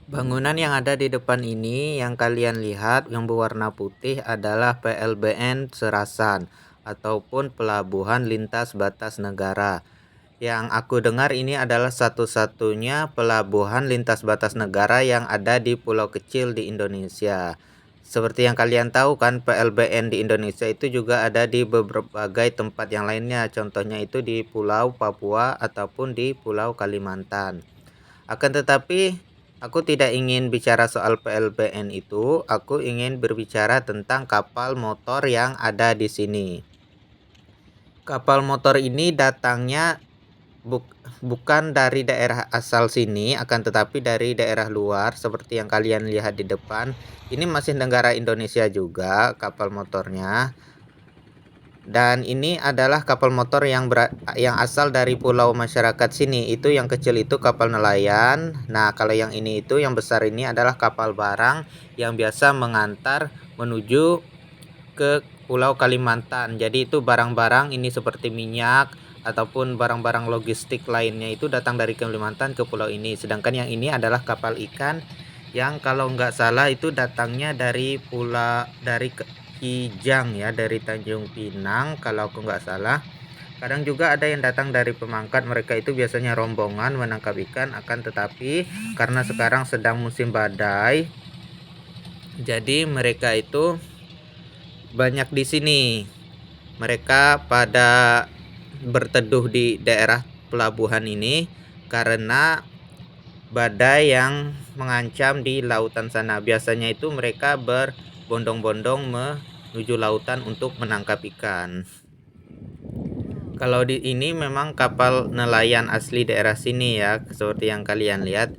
Bangunan yang ada di depan ini yang kalian lihat yang berwarna putih adalah PLBN Serasan ataupun Pelabuhan Lintas Batas Negara. Yang aku dengar ini adalah satu-satunya pelabuhan lintas batas negara yang ada di pulau kecil di Indonesia. Seperti yang kalian tahu kan, PLBN di Indonesia itu juga ada di berbagai tempat yang lainnya. Contohnya itu di Pulau Papua ataupun di Pulau Kalimantan. Akan tetapi, aku tidak ingin bicara soal PLBN itu, aku ingin berbicara tentang kapal motor yang ada di sini. Kapal motor ini datangnya bukan dari daerah asal sini, akan tetapi dari daerah luar seperti yang kalian lihat di depan. Ini masih negara Indonesia juga kapal motornya. Dan ini adalah kapal motor yang asal dari pulau masyarakat sini. Itu yang kecil itu kapal nelayan. Nah, kalau yang ini itu yang besar ini adalah kapal barang yang biasa mengantar menuju ke Pulau Kalimantan. Jadi itu barang-barang ini seperti minyak ataupun barang-barang logistik lainnya itu datang dari Kalimantan ke pulau ini. Sedangkan yang ini adalah kapal ikan yang kalau nggak salah itu datangnya dari Kijang ya, dari Tanjung Pinang kalau aku nggak salah. Kadang juga ada yang datang dari Pemangkat, mereka itu biasanya rombongan menangkap ikan, akan tetapi karena sekarang sedang musim badai, jadi mereka itu banyak di sini. Mereka pada berteduh di daerah pelabuhan ini karena badai yang mengancam di lautan sana. Biasanya itu mereka berbondong-bondong menuju lautan untuk menangkap ikan. Kalau di ini memang kapal nelayan asli daerah sini ya, seperti yang kalian lihat.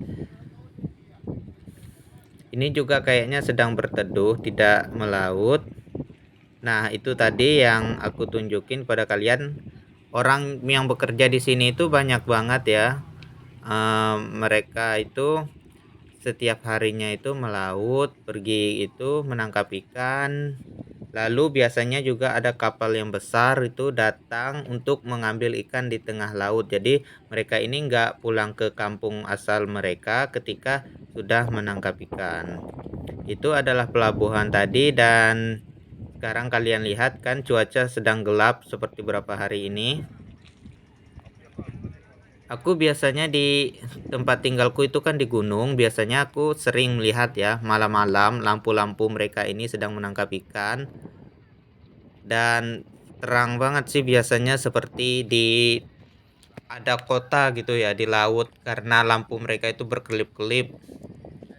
Ini juga kayaknya sedang berteduh, tidak melaut. Nah, itu tadi yang aku tunjukin pada kalian. Orang yang bekerja di sini itu banyak banget ya. Mereka itu setiap harinya itu melaut, pergi itu menangkap ikan. Lalu biasanya juga ada kapal yang besar itu datang untuk mengambil ikan di tengah laut. Jadi mereka ini nggak pulang ke kampung asal mereka ketika sudah menangkap ikan. Itu adalah pelabuhan tadi, dan sekarang kalian lihat kan cuaca sedang gelap seperti beberapa hari ini. Aku biasanya di tempat tinggalku itu kan di gunung. Biasanya aku sering melihat ya malam-malam lampu-lampu mereka ini sedang menangkap ikan. Dan terang banget sih biasanya seperti di ada kota gitu ya di laut karena lampu mereka itu berkelip-kelip.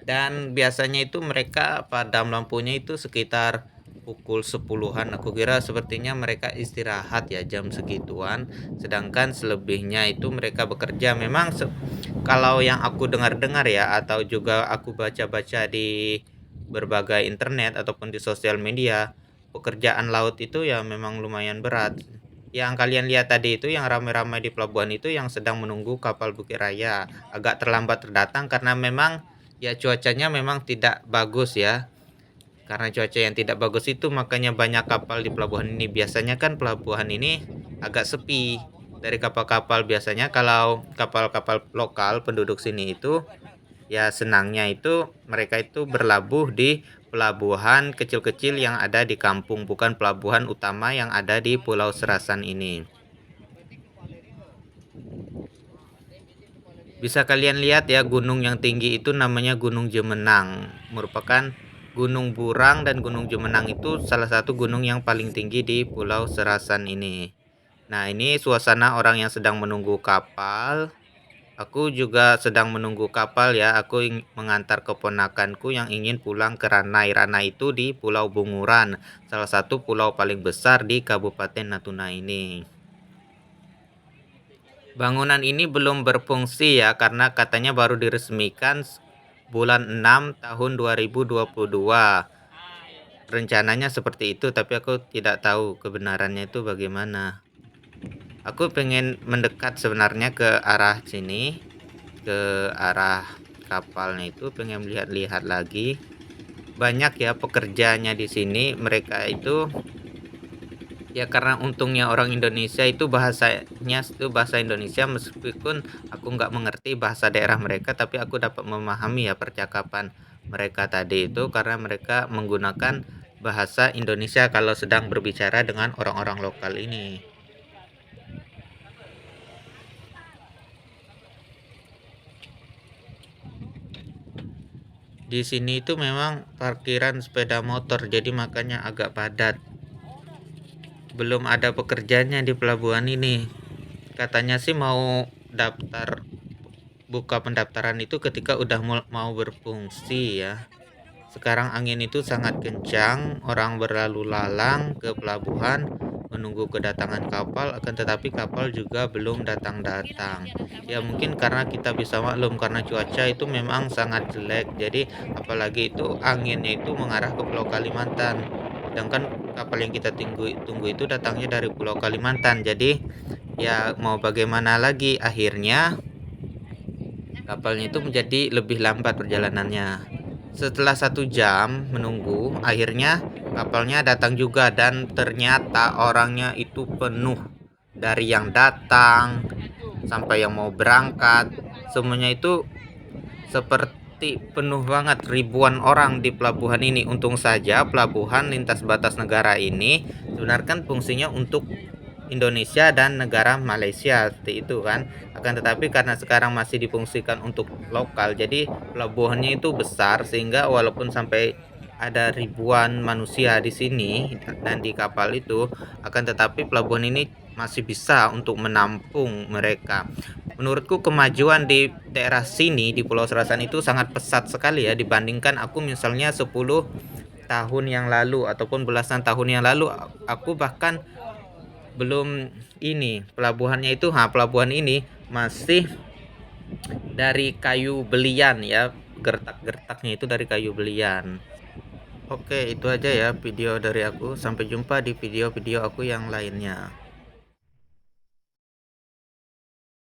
Dan biasanya itu mereka padam lampunya itu sekitar pukul 10-an. Aku kira sepertinya mereka istirahat ya jam segituan. Sedangkan selebihnya itu mereka bekerja. Memang kalau yang aku dengar-dengar ya atau juga aku baca-baca di berbagai internet ataupun di sosial media, pekerjaan laut itu ya memang lumayan berat. Yang kalian lihat tadi itu yang ramai-ramai di pelabuhan itu yang sedang menunggu kapal Bukit Raya. Agak terlambat datang karena memang ya cuacanya memang tidak bagus ya. Karena cuaca yang tidak bagus itu makanya banyak kapal di pelabuhan ini. Biasanya kan pelabuhan ini agak sepi dari kapal-kapal. Biasanya kalau kapal-kapal lokal penduduk sini itu ya senangnya itu mereka itu berlabuh di pelabuhan kecil-kecil yang ada di kampung, bukan pelabuhan utama yang ada di Pulau Serasan ini. Bisa kalian lihat ya gunung yang tinggi itu namanya Gunung Jemenang. Merupakan Gunung Burang dan Gunung Jemenang itu salah satu gunung yang paling tinggi di Pulau Serasan ini. Nah, ini suasana orang yang sedang menunggu kapal. Aku juga sedang menunggu kapal ya. Aku mengantar keponakanku yang ingin pulang ke Ranai. Ranai itu di Pulau Bunguran, salah satu pulau paling besar di Kabupaten Natuna ini. Bangunan ini belum berfungsi ya karena katanya baru diresmikan bulan 6 tahun 2022. Rencananya seperti itu, tapi aku tidak tahu kebenarannya itu bagaimana. Aku pengen mendekat sebenarnya ke arah sini, ke arah kapalnya itu, pengen lihat-lihat lagi. Banyak ya pekerjanya di sini, mereka itu Ya karena untungnya orang Indonesia itu bahasanya itu bahasa Indonesia, meskipun aku nggak mengerti bahasa daerah mereka, tapi aku dapat memahami ya percakapan mereka tadi itu karena mereka menggunakan bahasa Indonesia kalau sedang berbicara dengan orang-orang lokal ini. Di sini itu memang parkiran sepeda motor, jadi makanya agak padat. Belum ada pekerjaannya di pelabuhan ini. Katanya sih mau buka pendaftaran itu ketika udah mau berfungsi ya. Sekarang angin itu sangat kencang, orang berlalu lalang ke pelabuhan menunggu kedatangan kapal, akan tetapi kapal juga belum datang-datang. Ya mungkin karena kita bisa maklum karena cuaca itu memang sangat jelek. Jadi apalagi itu anginnya itu mengarah ke Pulau Kalimantan. Sedangkan kapal yang kita tunggu itu datangnya dari Pulau Kalimantan. Jadi ya mau bagaimana lagi, akhirnya kapalnya itu menjadi lebih lambat perjalanannya. Setelah 1 jam menunggu, akhirnya kapalnya datang juga dan ternyata orangnya itu penuh. Dari yang datang sampai yang mau berangkat, semuanya itu seperti penuh banget, ribuan orang di pelabuhan ini. Untung saja pelabuhan lintas batas negara ini sebenarnya kan fungsinya untuk Indonesia dan negara Malaysia seperti itu kan. Akan tetapi karena sekarang masih difungsikan untuk lokal, jadi pelabuhannya itu besar sehingga walaupun sampai ada ribuan manusia di sini dan di kapal itu, akan tetapi pelabuhan ini masih bisa untuk menampung mereka. Menurutku kemajuan di daerah sini di Pulau Serasan itu sangat pesat sekali ya dibandingkan aku misalnya 10 tahun yang lalu ataupun belasan tahun yang lalu. Aku bahkan belum ini pelabuhannya itu pelabuhan ini masih dari kayu belian ya, gertak-gertaknya itu dari kayu belian. Oke, itu aja ya video dari aku. Sampai jumpa di video-video aku yang lainnya.